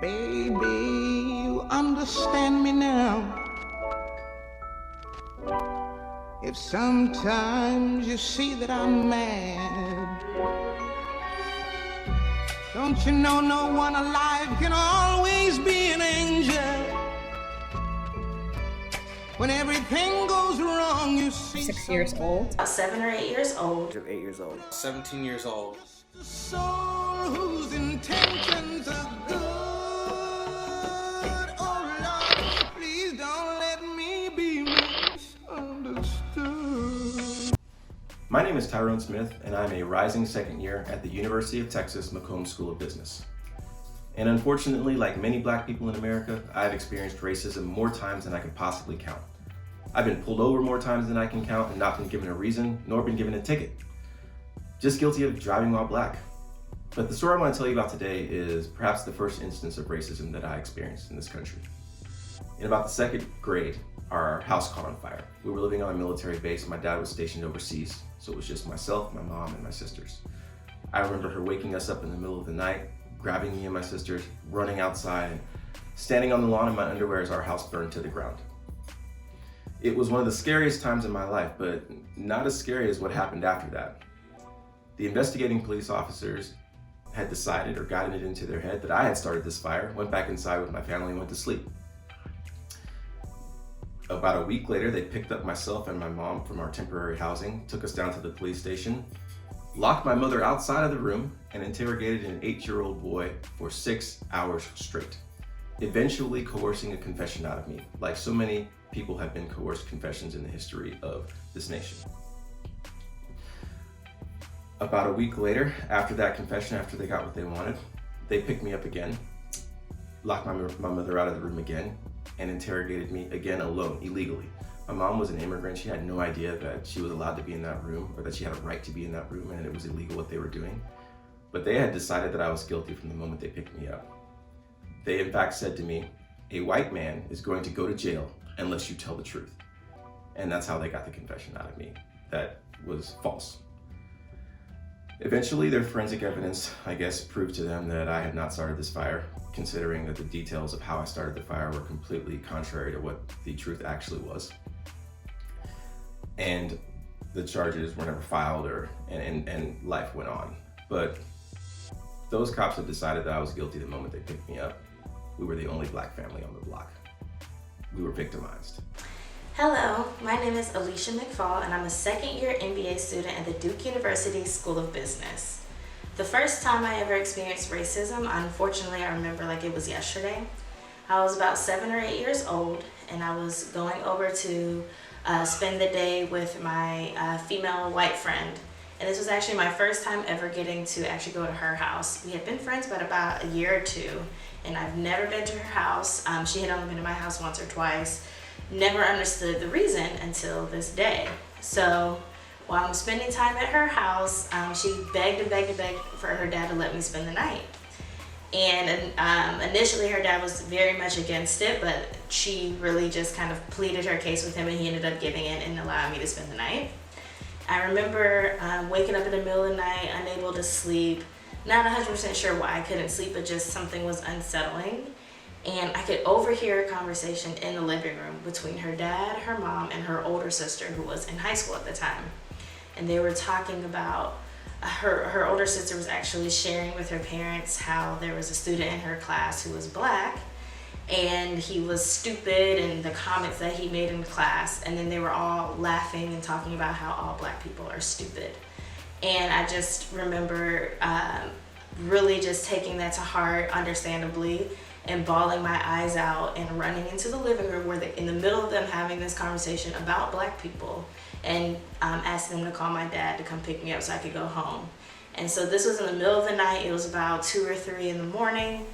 Baby, you understand me now. If sometimes you see that I'm mad, don't you know no one alive can always be an angel? When everything goes wrong, you see 6 years old. About 7 or 8 years old. 8 years old. 17 years old. a soul whose intentions are good. Oh Lord, please don't let me be misunderstood. My name is Tyrone Smith, and I'm a rising second year at the University of Texas McCombs School of Business. And unfortunately, like many Black people in America, I've experienced racism more times than I could possibly count. I've been pulled over more times than I can count and not been given a reason, nor been given a ticket. Just guilty of driving while Black. But the story I want to tell you about today is perhaps the first instance of racism that I experienced in this country. In about the second grade, our house caught on fire. We were living on a military base. My dad was stationed overseas, so it was just myself, my mom, and my sisters. I remember her waking us up in the middle of the night, grabbing me and my sisters, running outside, and standing on the lawn in my underwear as our house burned to the ground. It was one of the scariest times in my life, but not as scary as what happened after that. The investigating police officers had decided or gotten it into their head that I had started this fire, went back inside with my family and went to sleep. About a week later, they picked up myself and my mom from our temporary housing, took us down to the police station, locked my mother outside of the room, and interrogated an 8-year-old boy for 6 hours straight, eventually coercing a confession out of me, like so many people have been coerced confessions in the history of this nation. About a week later, after that confession, after they got what they wanted, they picked me up again, locked my mother out of the room again, and interrogated me again alone, illegally. My mom was an immigrant. She had no idea that she was allowed to be in that room or that she had a right to be in that room, and it was illegal what they were doing. But they had decided that I was guilty from the moment they picked me up. They in fact said to me, "A white man is going to go to jail unless you tell the truth." And that's how they got the confession out of me. That was false. Eventually, their forensic evidence, I guess, proved to them that I had not started this fire, considering that the details of how I started the fire were completely contrary to what the truth actually was. And the charges were never filed, and life went on. But those cops had decided that I was guilty the moment they picked me up. We were the only Black family on the block. We were victimized. Hello, my name is Alysha McFall, and I'm a second-year MBA student at the Duke University School of Business. The first time I ever experienced racism, unfortunately, I remember like it was yesterday. I was about 7 or 8 years old, and I was going over to spend the day with my female white friend. And this was actually my first time ever getting to actually go to her house. We had been friends but about a year or two, and I've never been to her house. She had only been to my house once or twice. Never understood the reason until this day. So while I'm spending time at her house, she begged for her dad to let me spend the night. And initially her dad was very much against it, but she really just kind of pleaded her case with him, and he ended up giving in and allowing me to spend the night. I remember waking up in the middle of the night, unable to sleep, not 100% sure why I couldn't sleep, but just something was unsettling. And I could overhear a conversation in the living room between her dad, her mom, and her older sister, who was in high school at the time. And they were talking about, her older sister was actually sharing with her parents how there was a student in her class who was Black, and he was stupid, and the comments that he made in class, and then they were all laughing and talking about how all Black people are stupid. And I just remember really just taking that to heart, understandably, and bawling my eyes out and running into the living room where in the middle of them having this conversation about Black people, and asking them to call my dad to come pick me up so I could go home. And so this was in the middle of the night. It was about 2 or 3 in the morning.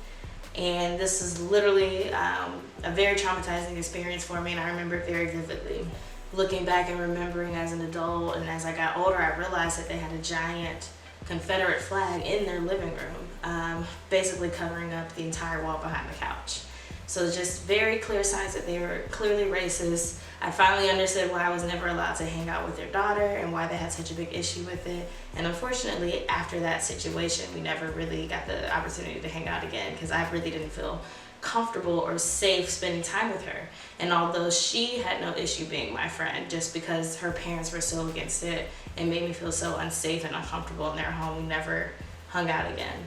And this is literally a very traumatizing experience for me, and I remember it very vividly. Looking back and remembering as an adult, and as I got older, I realized that they had a giant Confederate flag in their living room, basically covering up the entire wall behind the couch. So just very clear signs that they were clearly racist. I finally understood why I was never allowed to hang out with their daughter and why they had such a big issue with it. And unfortunately, after that situation, we never really got the opportunity to hang out again because I really didn't feel comfortable or safe spending time with her. And although she had no issue being my friend, just because her parents were so against it and made me feel so unsafe and uncomfortable in their home, we never hung out again.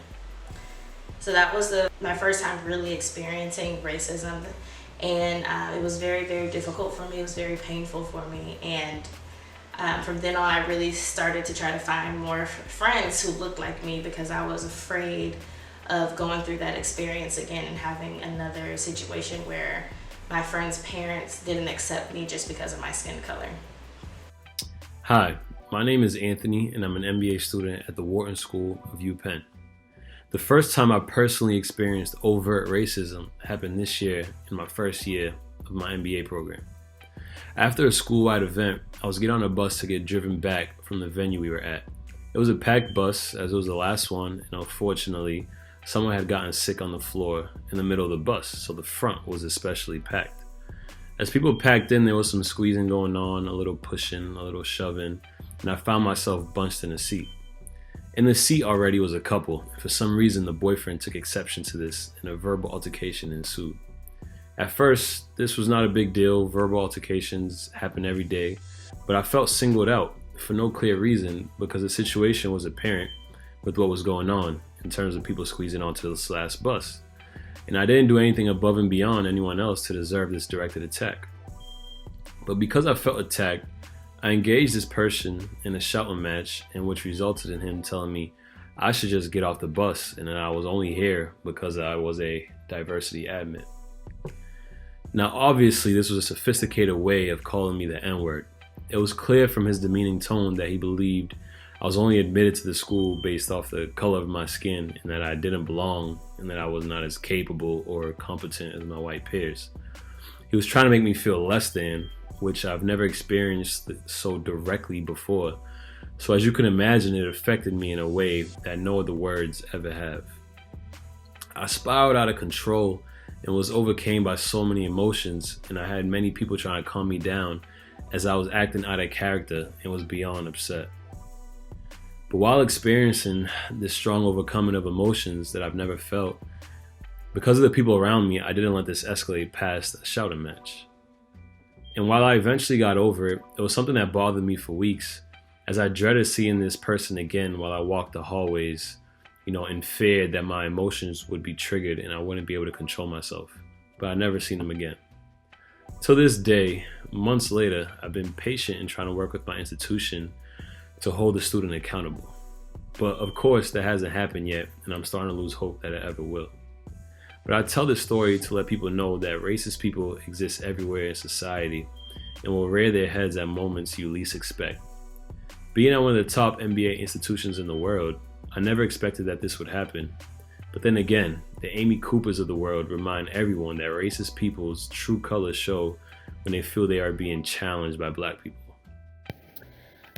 So that was my first time really experiencing racism, and it was very, very difficult for me. It was very painful for me, and from then on, I really started to try to find more friends who looked like me because I was afraid of going through that experience again and having another situation where my friends' parents didn't accept me just because of my skin color. Hi, my name is Anthony, and I'm an MBA student at the Wharton School of UPenn. The first time I personally experienced overt racism happened this year in my first year of my MBA program. After a school-wide event, I was getting on a bus to get driven back from the venue we were at. It was a packed bus, as it was the last one, and unfortunately, someone had gotten sick on the floor in the middle of the bus, so the front was especially packed. As people packed in, there was some squeezing going on, a little pushing, a little shoving, and I found myself bunched in a seat. In the seat already was a couple, and for some reason the boyfriend took exception to this and a verbal altercation ensued. At first, this was not a big deal. Verbal altercations happen every day, but I felt singled out for no clear reason because the situation was apparent with what was going on in terms of people squeezing onto this last bus. And I didn't do anything above and beyond anyone else to deserve this directed attack. But because I felt attacked, I engaged this person in a shouting match, in which resulted in him telling me I should just get off the bus and that I was only here because I was a diversity admin. Now, obviously, this was a sophisticated way of calling me the N-word. It was clear from his demeaning tone that he believed I was only admitted to the school based off the color of my skin and that I didn't belong and that I was not as capable or competent as my white peers. He was trying to make me feel less than, which I've never experienced so directly before. So as you can imagine, it affected me in a way that no other words ever have. I spiraled out of control and was overcome by so many emotions, and I had many people trying to calm me down as I was acting out of character and was beyond upset. But while experiencing this strong overcoming of emotions that I've never felt, because of the people around me, I didn't let this escalate past a shouting match. And while I eventually got over it, it was something that bothered me for weeks, as I dreaded seeing this person again while I walked the hallways, in fear that my emotions would be triggered and I wouldn't be able to control myself. But I never seen him again. To this day, months later, I've been patient in trying to work with my institution to hold the student accountable. But of course, that hasn't happened yet, and I'm starting to lose hope that it ever will. But I tell this story to let people know that racist people exist everywhere in society and will rear their heads at moments you least expect. Being at one of the top MBA institutions in the world, I never expected that this would happen. But then again, the Amy Coopers of the world remind everyone that racist people's true colors show when they feel they are being challenged by Black people.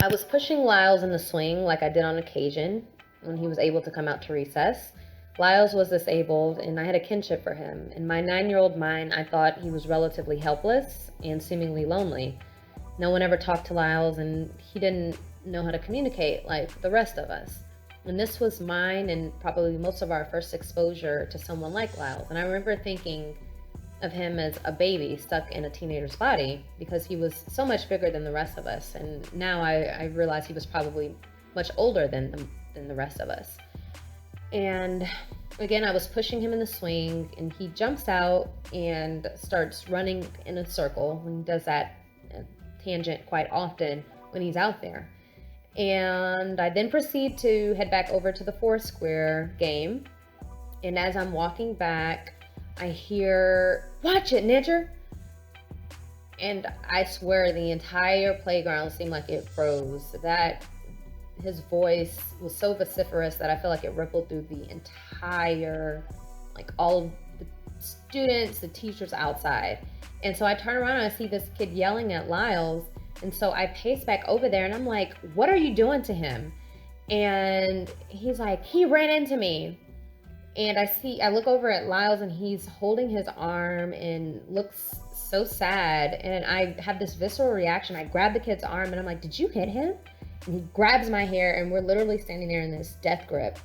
I was pushing Lyles in the swing like I did on occasion when he was able to come out to recess. Lyles was disabled, and I had a kinship for him. In my 9-year-old mind, I thought he was relatively helpless and seemingly lonely. No one ever talked to Lyles, and he didn't know how to communicate like the rest of us. And this was mine and probably most of our first exposure to someone like Lyles. And I remember thinking of him as a baby stuck in a teenager's body because he was so much bigger than the rest of us. And now I realize he was probably much older than the rest of us. And again, I was pushing him in the swing, and he jumps out and starts running in a circle. And he does that tangent quite often when he's out there. And I then proceed to head back over to the Foursquare game. And as I'm walking back, I hear, "Watch it, Ninja!" And I swear the entire playground seemed like it froze. His voice was so vociferous that I feel like it rippled through the entire, all of the students, the teachers outside. And so I turn around and I see this kid yelling at Lyles. And so I pace back over there and I'm like, "What are you doing to him?" And he's like, "He ran into me." And I look over at Lyles, and he's holding his arm and looks so sad. And I have this visceral reaction. I grab the kid's arm and I'm like, did you hit him? And he grabs my hair, and we're literally standing there in this death grip.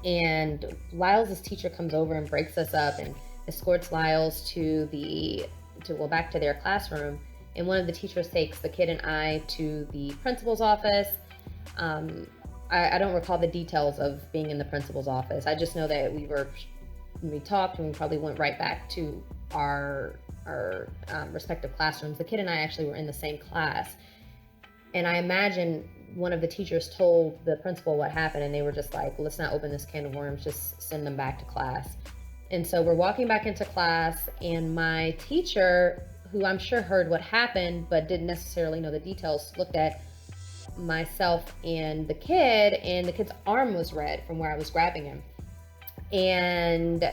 And Lyles' teacher comes over and breaks us up and escorts Lyles back to their classroom. And one of the teachers takes the kid and I to the principal's office. I don't recall the details of being in the principal's office. I just know that we talked, and we probably went right back to our respective classrooms. The kid and I actually were in the same class. And I imagine one of the teachers told the principal what happened, and they were just like, let's not open this can of worms, just send them back to class. And so we're walking back into class, and my teacher, who I'm sure heard what happened but didn't necessarily know the details, looked at myself and the kid, and the kid's arm was red from where I was grabbing him. And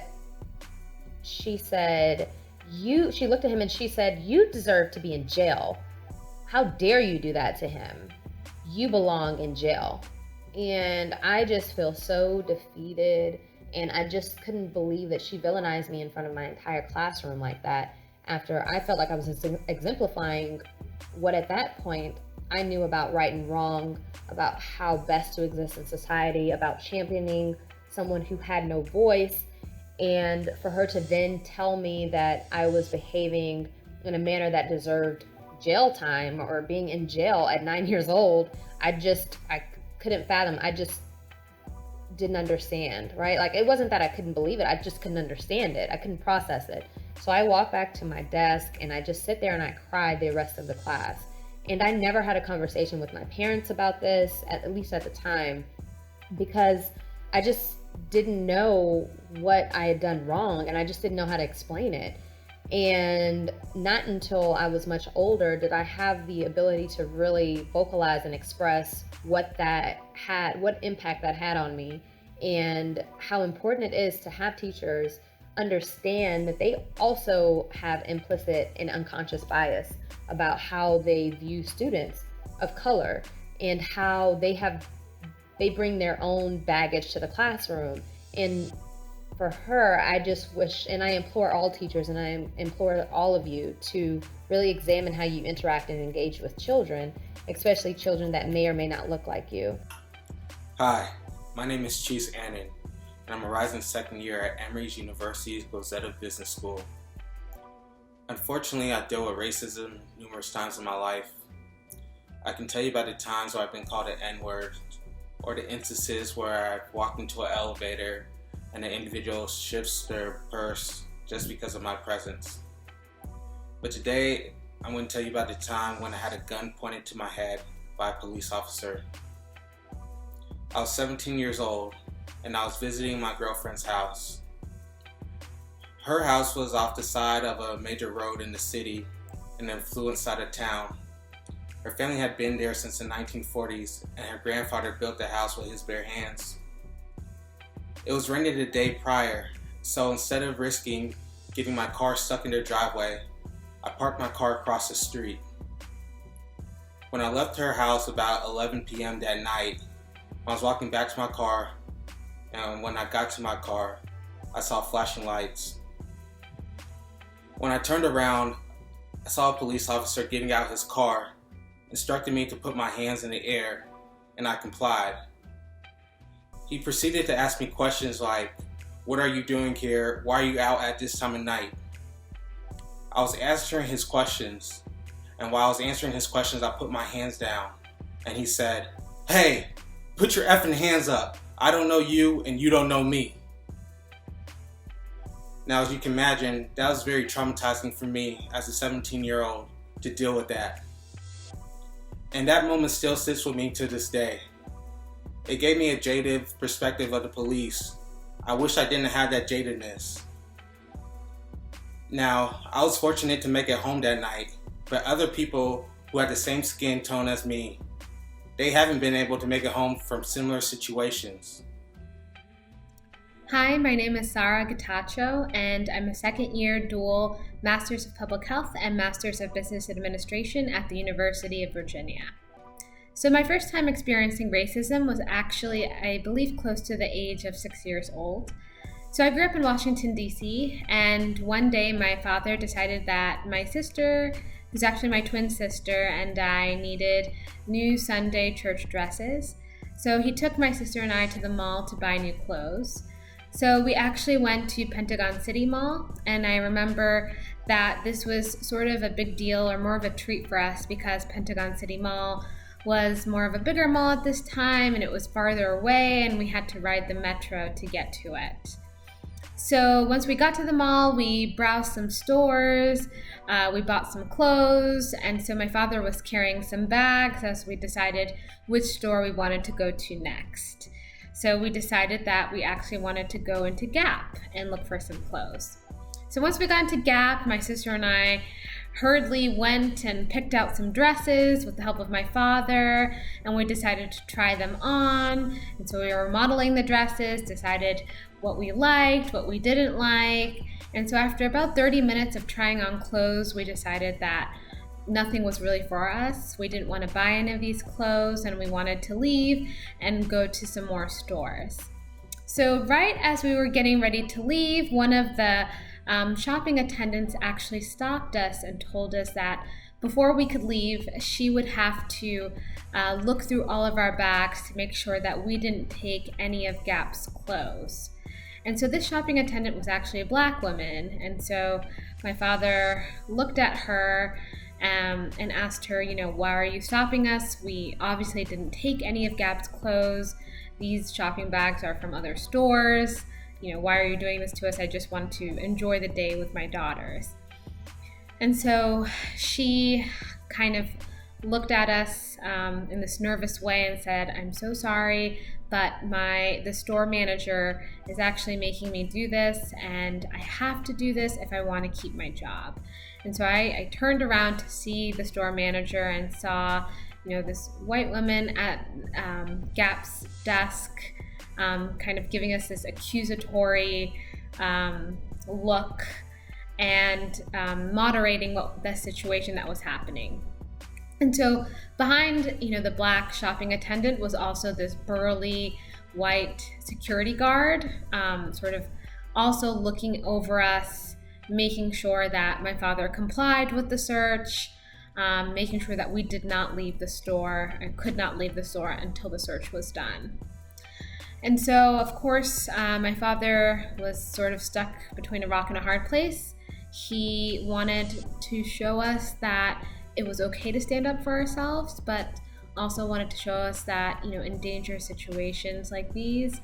she looked at him and she said, "You deserve to be in jail. How dare you do that to him? You belong in jail." And I just feel so defeated, and I just couldn't believe that she villainized me in front of my entire classroom like that, after I felt like I was exemplifying what at that point I knew about right and wrong, about how best to exist in society, about championing someone who had no voice. And for her to then tell me that I was behaving in a manner that deserved jail time or being in jail at 9 years old, I couldn't fathom. I just didn't understand, right? Like, it wasn't that I couldn't believe it, I just couldn't understand it. I couldn't process it. So I walked back to my desk and I just sit there and I cried the rest of the class. And I never had a conversation with my parents about this, at least at the time, because I just didn't know what I had done wrong, and I just didn't know how to explain it. And not until I was much older did I have the ability to really vocalize and express what impact that had on me, and how important it is to have teachers understand that they also have implicit and unconscious bias about how they view students of color, and how they bring their own baggage to the classroom. And for her, I just wish, and I implore all teachers, and I implore all of you to really examine how you interact and engage with children, especially children that may or may not look like you. Hi, my name is Cheese Annan, and I'm a rising second year at Emory University's Bigoted Business School. Unfortunately, I deal with racism numerous times in my life. I can tell you about the times where I've been called an N-word, or the instances where I've walked into an elevator and an individual shifts their purse just because of my presence. But today, I'm going to tell you about the time when I had a gun pointed to my head by a police officer. I was 17 years old, and I was visiting my girlfriend's house. Her house was off the side of a major road in the city in an affluent side of town. Her family had been there since the 1940s, and her grandfather built the house with his bare hands. It was raining the day prior, so instead of risking getting my car stuck in their driveway, I parked my car across the street. When I left her house about 11 p.m. that night, I was walking back to my car, and when I got to my car, I saw flashing lights. When I turned around, I saw a police officer getting out his car, instructing me to put my hands in the air, and I complied. He proceeded to ask me questions like, "What are you doing here? Why are you out at this time of night?" I was answering his questions, and while I was answering his questions, I put my hands down, and he said, "Hey, put your effing hands up. I don't know you, and you don't know me." Now, as you can imagine, that was very traumatizing for me as a 17-year-old to deal with that. And that moment still sits with me to this day. It gave me a jaded perspective of the police. I wish I didn't have that jadedness. Now, I was fortunate to make it home that night, but other people who had the same skin tone as me, they haven't been able to make it home from similar situations. Hi, my name is Sarah Gatacho, and I'm a second-year dual Masters of Public Health and Masters of Business Administration at the University of Virginia. So my first time experiencing racism was actually, I believe, close to the age of 6 years old. So I grew up in Washington, D.C., and one day my father decided that my sister, who's actually my twin sister, and I needed new Sunday church dresses. So he took my sister and I to the mall to buy new clothes. So we actually went to Pentagon City Mall, and I remember that this was sort of a big deal, or more of a treat for us, because Pentagon City Mall was more of a bigger mall at this time, and it was farther away, and we had to ride the metro to get to it. So once we got to the mall, we browsed some stores, we bought some clothes, and so my father was carrying some bags as we decided which store we wanted to go to next. So we decided that we actually wanted to go into Gap and look for some clothes. So once we got into Gap, my sister and I hurriedly went and picked out some dresses with the help of my father, and we decided to try them on. And so we were modeling the dresses, decided what we liked, what we didn't like. And so after about 30 minutes of trying on clothes, we decided that nothing was really for us. We didn't want to buy any of these clothes, and we wanted to leave and go to some more stores. So right as we were getting ready to leave, one of the shopping attendants actually stopped us and told us that before we could leave, she would have to look through all of our bags to make sure that we didn't take any of Gap's clothes. And so this shopping attendant was actually a Black woman. And so my father looked at her and asked her, why are you stopping us? We obviously didn't take any of Gap's clothes. These shopping bags are from other stores. Why are you doing this to us? I just want to enjoy the day with my daughters. And so she kind of looked at us in this nervous way and said, I'm so sorry, but the store manager is actually making me do this, and I have to do this if I want to keep my job. And so I turned around to see the store manager and saw, this white woman at Gap's desk, kind of giving us this accusatory look and moderating the situation that was happening. And so behind, the Black shopping attendant was also this burly white security guard, sort of also looking over us, making sure that my father complied with the search, making sure that we did not leave the store and could not leave the store until the search was done. And so, of course, my father was sort of stuck between a rock and a hard place. He wanted to show us that it was okay to stand up for ourselves, but also wanted to show us that, in dangerous situations like these,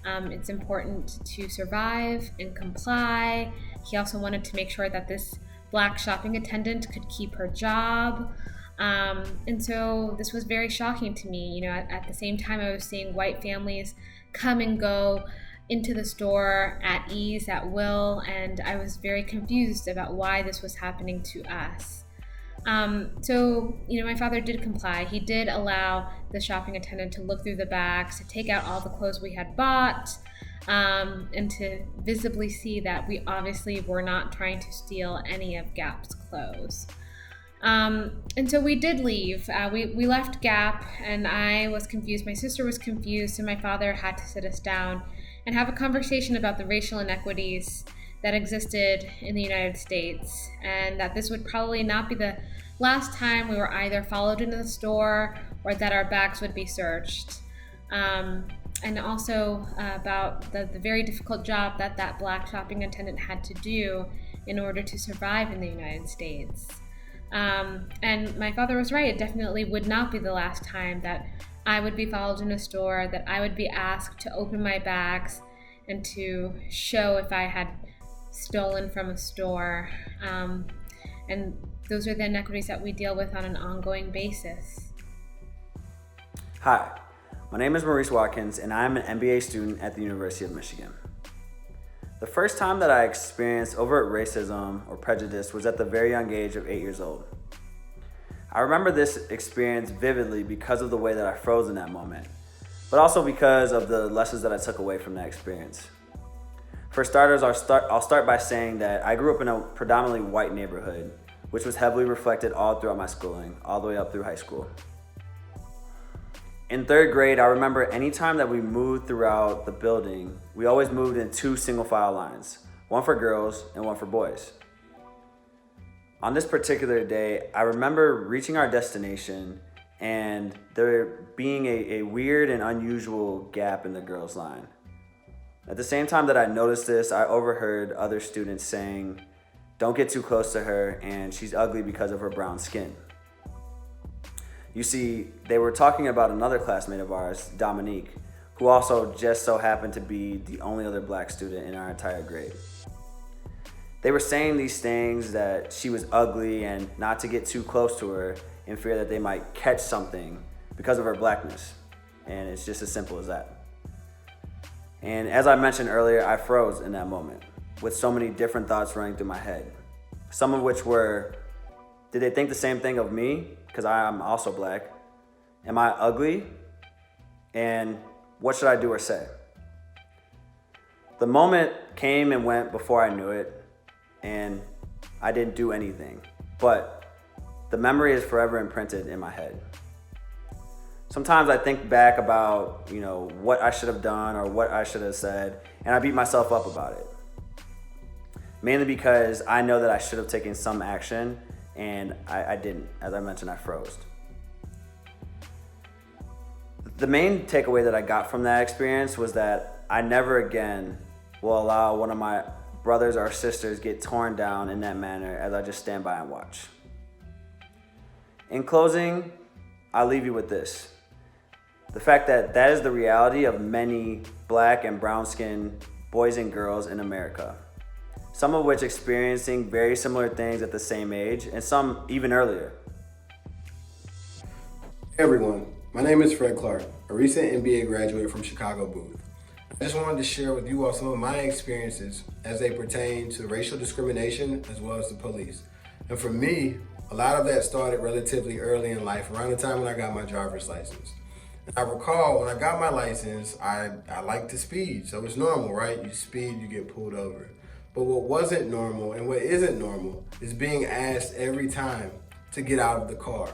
it's important to survive and comply. He also wanted to make sure that this Black shopping attendant could keep her job. And so this was very shocking to me. At the same time, I was seeing white families come and go into the store at ease, at will, and I was very confused about why this was happening to us. So, my father did comply. He did allow the shopping attendant to look through the bags, to take out all the clothes we had bought, and to visibly see that we obviously were not trying to steal any of Gap's clothes. And so we did leave. We left Gap, and I was confused. My sister was confused, and my father had to sit us down and have a conversation about the racial inequities that existed in the United States, and that this would probably not be the last time we were either followed into the store or that our bags would be searched. And also about the very difficult job that Black shopping attendant had to do in order to survive in the United States. And my father was right. It definitely would not be the last time that I would be followed in a store, that I would be asked to open my bags and to show if I had stolen from a store. And those are the inequities that we deal with on an ongoing basis. Hi, my name is Maurice Watkins, and I'm an MBA student at the University of Michigan. The first time that I experienced overt racism or prejudice was at the very young age of 8 years old. I remember this experience vividly because of the way that I froze in that moment, but also because of the lessons that I took away from that experience. For starters, I'll start by saying that I grew up in a predominantly white neighborhood, which was heavily reflected all throughout my schooling, all the way up through high school. In third grade, I remember anytime that we moved throughout the building, we always moved in 2 single file lines, one for girls and one for boys. On this particular day, I remember reaching our destination and there being a weird and unusual gap in the girls' line. At the same time that I noticed this, I overheard other students saying, "Don't get too close to her, and she's ugly because of her brown skin." You see, they were talking about another classmate of ours, Dominique, who also just so happened to be the only other black student in our entire grade. They were saying these things that she was ugly and not to get too close to her in fear that they might catch something because of her blackness. And it's just as simple as that. And as I mentioned earlier, I froze in that moment with so many different thoughts running through my head. Some of which were, did they think the same thing of me? Because I'm also black. Am I ugly? And what should I do or say? The moment came and went before I knew it, and I didn't do anything. But the memory is forever imprinted in my head. Sometimes I think back about, what I should have done or what I should have said, and I beat myself up about it. Mainly because I know that I should have taken some action, and I didn't. As I mentioned, I froze. The main takeaway that I got from that experience was that I never again will allow one of my brothers or sisters get torn down in that manner as I just stand by and watch. In closing, I'll leave you with this. The fact that is the reality of many black and brown-skinned boys and girls in America. Some of which experiencing very similar things at the same age, and some even earlier. Hey everyone, my name is Fred Clark, a recent MBA graduate from Chicago Booth. I just wanted to share with you all some of my experiences as they pertain to racial discrimination as well as the police. And for me, a lot of that started relatively early in life, around the time when I got my driver's license. And I recall when I got my license, I liked to speed, so it's normal, right? You speed, you get pulled over. But what wasn't normal and what isn't normal is being asked every time to get out of the car,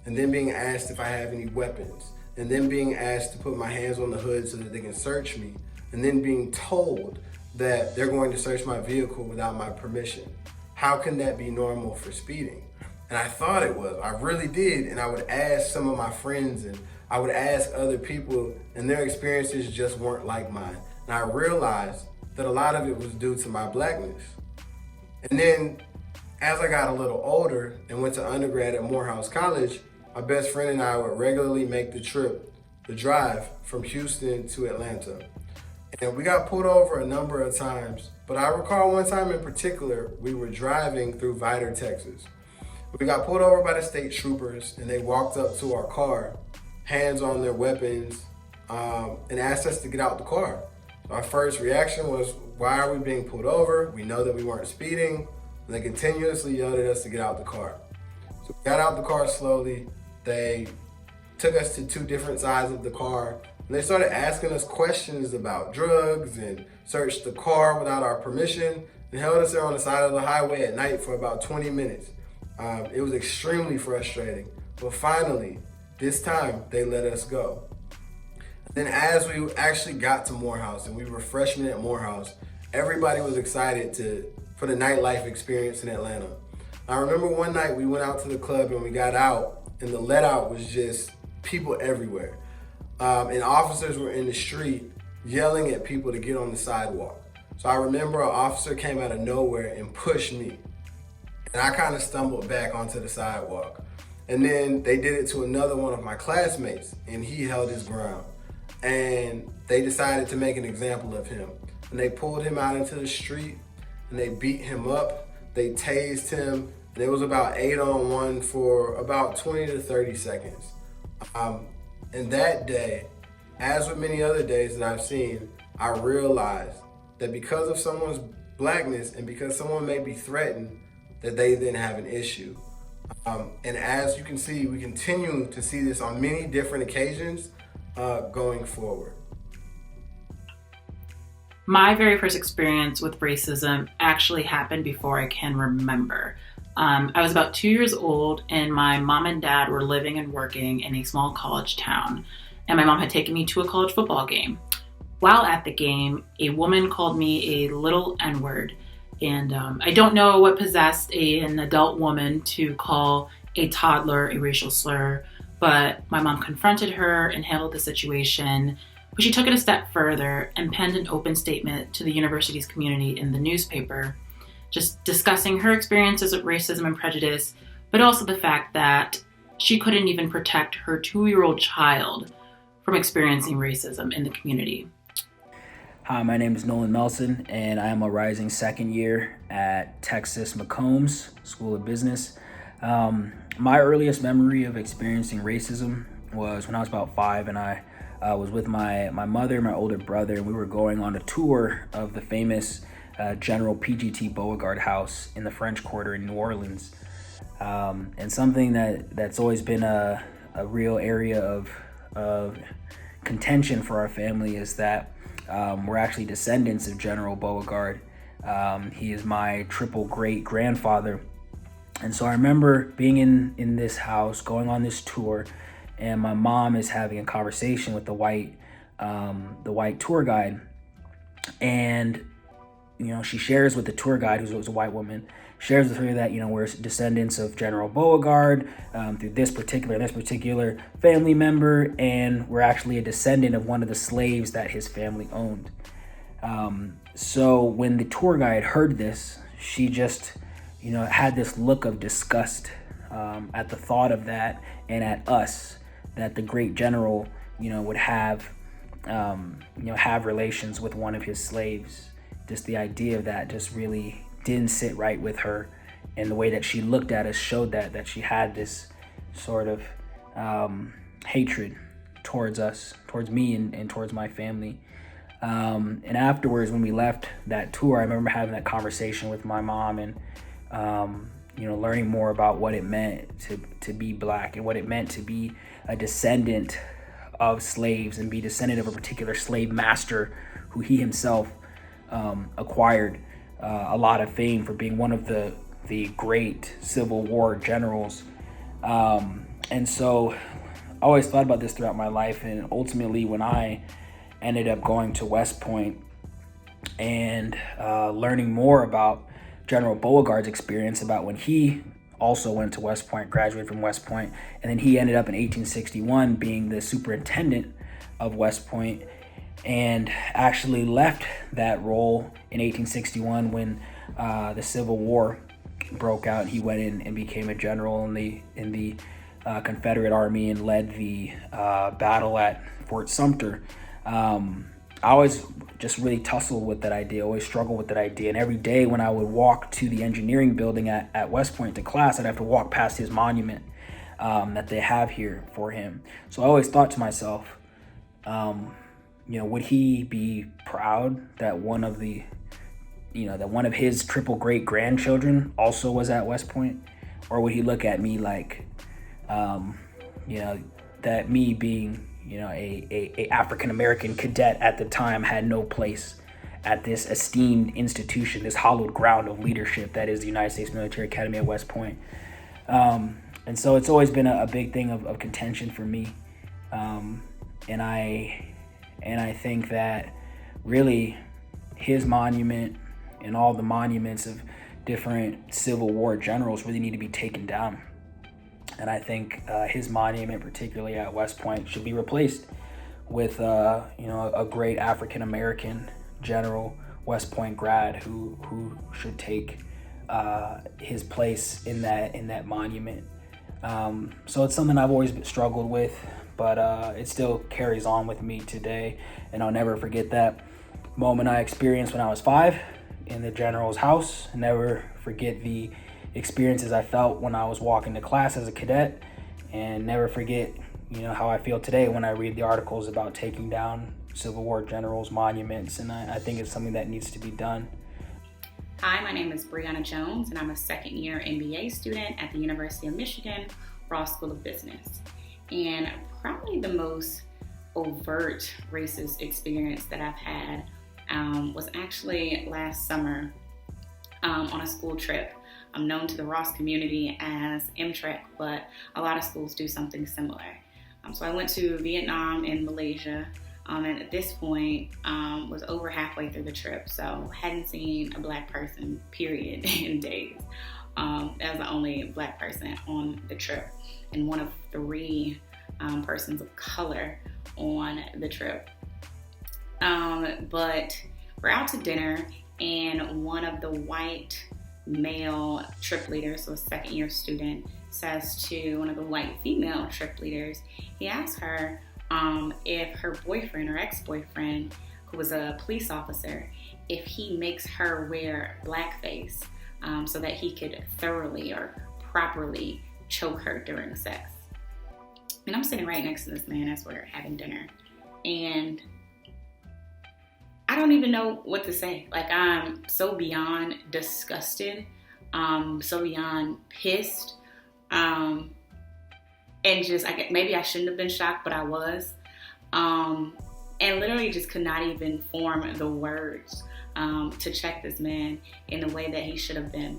and then being asked if I have any weapons, and then being asked to put my hands on the hood so that they can search me, and then being told that they're going to search my vehicle without my permission. How can that be normal for speeding? And I thought it was, I really did, and I would ask some of my friends and I would ask other people, and their experiences just weren't like mine. And I realized that a lot of it was due to my blackness. And then as I got a little older and went to undergrad at Morehouse College, my best friend and I would regularly make the drive from Houston to Atlanta. And we got pulled over a number of times, but I recall one time in particular, we were driving through Vidor, Texas. We got pulled over by the state troopers and they walked up to our car, hands on their weapons, and asked us to get out the car. Our first reaction was, why are we being pulled over? We know that we weren't speeding. And they continuously yelled at us to get out the car. So we got out the car slowly. They took us to 2 different sides of the car. And they started asking us questions about drugs and searched the car without our permission and held us there on the side of the highway at night for about 20 minutes. It was extremely frustrating. But finally, this time, they let us go. Then as we actually got to Morehouse and we were freshmen at Morehouse, everybody was excited for the nightlife experience in Atlanta. I remember one night we went out to the club and we got out and the let out was just people everywhere. And officers were in the street yelling at people to get on the sidewalk. So I remember an officer came out of nowhere and pushed me. And I kind of stumbled back onto the sidewalk. And then they did it to another one of my classmates and he held his ground. And they decided to make an example of him. And they pulled him out into the street and they beat him up. They tased him. And it was about 8-on-1 for about 20 to 30 seconds. And that day, as with many other days that I've seen, I realized that because of someone's blackness and because someone may be threatened, that they then have an issue. And as you can see, we continue to see this on many different occasions going forward. My very first experience with racism actually happened before I can remember. I was about 2 years old and my mom and dad were living and working in a small college town. and my mom had taken me to a college football game. While at the game, a woman called me a little N-word. And I don't know what possessed an adult woman to call a toddler a racial slur, but my mom confronted her and handled the situation. But she took it a step further and penned an open statement to the university's community in the newspaper, just discussing her experiences with racism and prejudice, but also the fact that she couldn't even protect her 2-year-old child from experiencing racism in the community. Hi, my name is Nolan Melson, and I am a rising second year at Texas McCombs School of Business. My earliest memory of experiencing racism was when I was about 5, and I was with my mother and my older brother, and we were going on a tour of the famous General PGT Beauregard House in the French Quarter in New Orleans. And something that's always been a real area of contention for our family is that we're actually descendants of General Beauregard. He is my triple great grandfather. And so I remember being in this house, going on this tour, and my mom is having a conversation with the white tour guide. And, she shares with the tour guide, who was a white woman, shares with her that, we're descendants of General Beauregard through this particular family member, and we're actually a descendant of one of the slaves that his family owned. So when the tour guide heard this, she just, had this look of disgust at the thought of that, and at us, that the great general, would have relations with one of his slaves. Just the idea of that just really didn't sit right with her, and the way that she looked at us showed that she had this sort of hatred towards us, towards me, and towards my family. And afterwards, when we left that tour, I remember having that conversation with my mom, and learning more about what it meant to be Black, and what it meant to be a descendant of slaves, and be descendant of a particular slave master who he himself acquired a lot of fame for being one of the great Civil War generals. And so I always thought about this throughout my life, and ultimately when I ended up going to West Point and learning more about General Beauregard's experience, about when he also went to West Point, graduated from West Point, and then he ended up in 1861 being the superintendent of West Point, and actually left that role in 1861 when the Civil War broke out. He went in and became a general in the Confederate Army and led the battle at Fort Sumter. I always just really tussled with that idea, always struggled with that idea. And every day when I would walk to the engineering building at West Point to class, I'd have to walk past his monument that they have here for him. So I always thought to myself, would he be proud that one of his triple great grandchildren also was at West Point? Or would he look at me like, that me being, a African-American cadet at the time had no place at this esteemed institution, this hallowed ground of leadership that is the United States Military Academy at West Point. And so it's always been a big thing of contention for me. And I think that really his monument and all the monuments of different Civil War generals really need to be taken down. And I think his monument, particularly at West Point, should be replaced with a great African-American general, West Point grad, who should take his place in that monument. So it's something I've always struggled with, but it still carries on with me today. And I'll never forget that moment I experienced when I was 5 in the general's house. Never forget the experiences I felt when I was walking to class as a cadet, and never forget, how I feel today when I read the articles about taking down Civil War generals' monuments. And I think it's something that needs to be done. Hi, my name is Briana Jones, and I'm a second-year MBA student at the University of Michigan, Ross School of Business. And probably the most overt racist experience that I've had was actually last summer on a school trip. I'm known to the Ross community as MTREC, but a lot of schools do something similar. So I went to Vietnam and Malaysia, and at this point was over halfway through the trip, so hadn't seen a Black person, period, in days. As the only Black person on the trip, and one of 3 persons of color on the trip. But we're out to dinner, and one of the white male trip leaders, so a second-year student, says to one of the white female trip leaders, he asks her if her boyfriend or ex-boyfriend, who was a police officer, if he makes her wear blackface so that he could thoroughly or properly choke her during sex. And I'm sitting right next to this man as we're having dinner, and I don't even know what to say. Like, I'm so beyond disgusted, so beyond pissed, and just, maybe I shouldn't have been shocked, but I was, and literally just could not even form the words to check this man in the way that he should have been.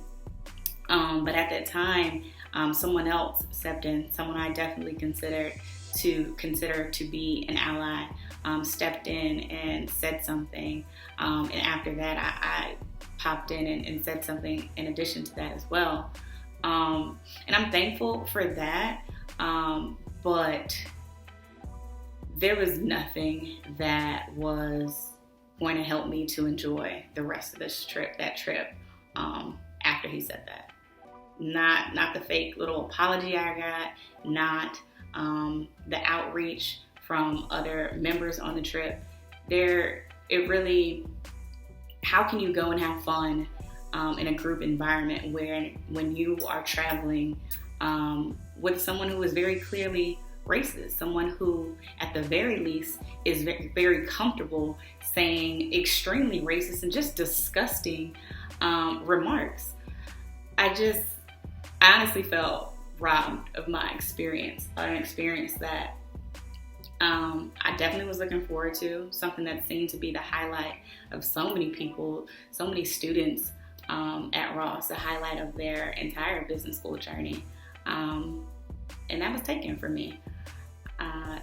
But at that time, someone else stepped in, someone I definitely consider to be an ally, stepped in and said something. And after that, I popped in and said something in addition to that as well. And I'm thankful for that. But there was nothing that was going to help me to enjoy the rest of that trip, after he said that. Not the fake little apology I got, not the outreach from other members on the trip. How can you go and have fun in a group environment when you are traveling with someone who is very clearly racist, someone who at the very least is very, very comfortable saying extremely racist and just disgusting remarks. I honestly felt robbed of my experience, an experience that I definitely was looking forward to, something that seemed to be the highlight of so many people, so many students at Ross, the highlight of their entire business school journey. And that was taken from me.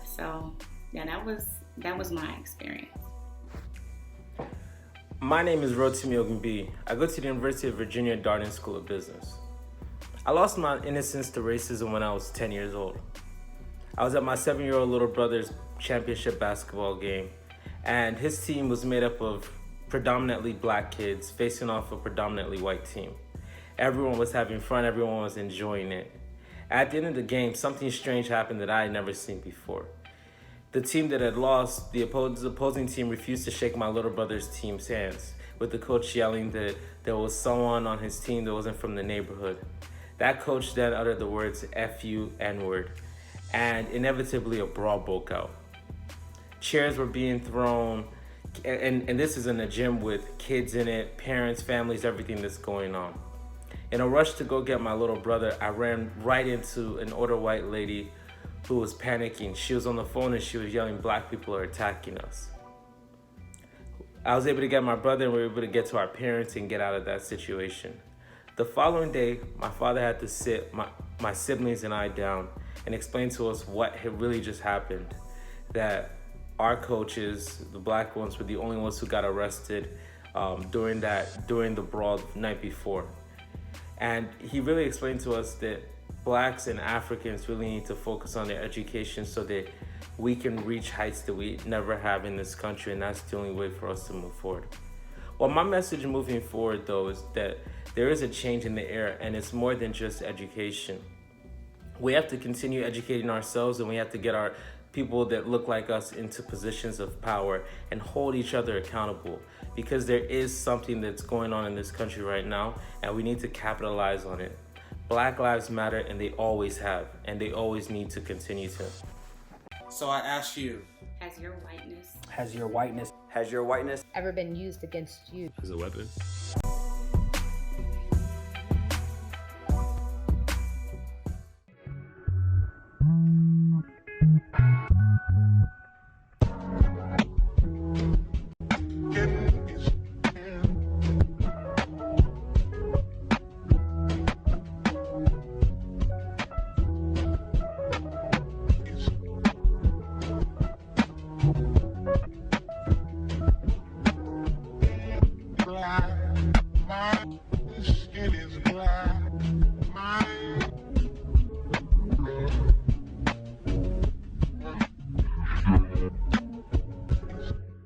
So yeah, that was my experience. My name is Rotimi. I go to the University of Virginia Darden School of Business. I lost my innocence to racism when I was 10 years old. I was at my 7-year-old little brother's championship basketball game, and his team was made up of predominantly Black kids facing off a predominantly white team. Everyone was having fun, everyone was enjoying it. At the end of the game, something strange happened that I had never seen before. The team that had lost, the opposing team, refused to shake my little brother's team's hands, with the coach yelling that there was someone on his team that wasn't from the neighborhood. That coach then uttered the words F you, N-word, and inevitably a brawl broke out. Chairs were being thrown, and this is in a gym with kids in it, parents, families, everything that's going on. In a rush to go get my little brother, I ran right into an older white lady who was panicking. She was on the phone and she was yelling, "Black people are attacking us." I was able to get my brother and we were able to get to our parents and get out of that situation. The following day, my father had to sit my siblings and I down and explain to us what had really just happened. That our coaches, the Black ones, were the only ones who got arrested during the brawl the night before. And he really explained to us that Blacks and Africans really need to focus on their education so that we can reach heights that we never have in this country, and that's the only way for us to move forward. Well, my message moving forward, though, is that there is a change in the air, and it's more than just education. We have to continue educating ourselves, and we have to get our people that look like us into positions of power and hold each other accountable, because there is something that's going on in this country right now, and we need to capitalize on it. Black lives matter, and they always have, and they always need to continue to. So I ask you, Has your whiteness Has your whiteness ever been used against you? As a weapon?